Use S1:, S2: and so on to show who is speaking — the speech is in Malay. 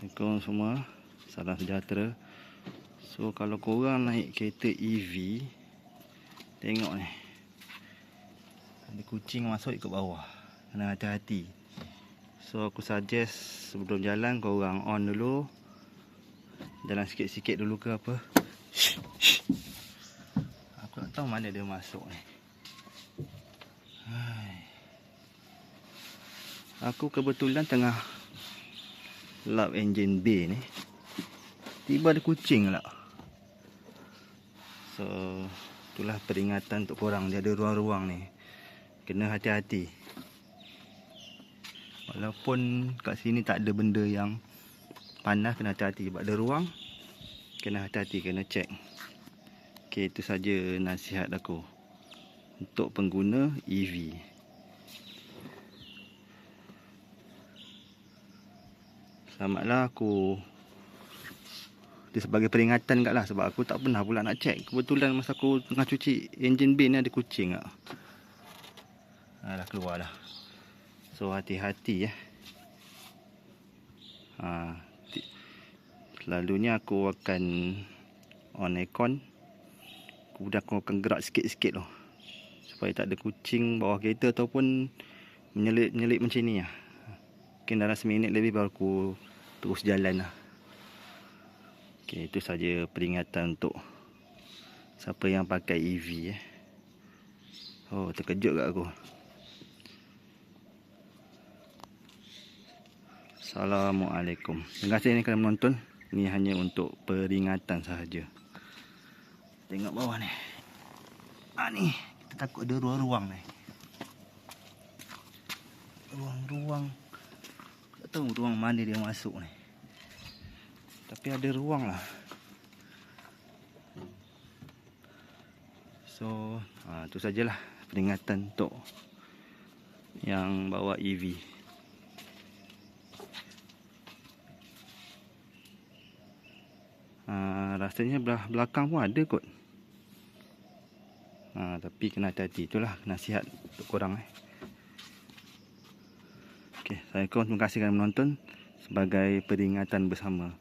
S1: Assalamualaikum semua, salam sejahtera. So kalau korang naik kereta EV, tengok ni, ada kucing masuk ikut bawah, kena hati-hati. So aku suggest sebelum jalan korang on dulu, jalan sikit-sikit dulu ke apa. Aku tak tahu mana dia masuk ni. Aku kebetulan tengah lap enjin bay ni, tiba ada kucing lah. So itulah peringatan untuk korang, dia ada ruang-ruang ni, kena hati-hati. Walaupun kat sini tak ada benda yang panas, kena hati-hati. Sebab ada ruang, kena hati-hati, kena check. Ok, itu saja nasihat aku untuk pengguna EV. Selamatlah aku, dia sebagai peringatan kat lah, sebab aku tak pernah pula nak check. Kebetulan masa aku tengah cuci enjin bay ni ada kucing tak. Dah keluar dah. So hati-hati selalunya aku akan on aircon, kemudian aku akan gerak sikit-sikit loh, supaya tak ada kucing bawah kereta ataupun menyelit-menyelit macam ni lah. Mungkin dalam seminit lebih baru aku terus jalan lah. Ok, itu saja peringatan untuk siapa yang pakai EV Oh, terkejut kat aku. Assalamualaikum. Terima kasih kerana menonton. Ini hanya untuk peringatan sahaja. Tengok bawah ni. Ni kita takut ada ruang-ruang ni. Ruang-ruang. Tak tahu ruang mana dia masuk ni. Tapi ada ruang lah. So itu sajalah peringatan untuk yang bawa EV. Rasanya belakang pun ada kot. Tapi kena hati-hati. Itulah nasihat untuk korang. Okay, Assalamualaikum. Terima kasih kerana menonton. Sebagai peringatan bersama.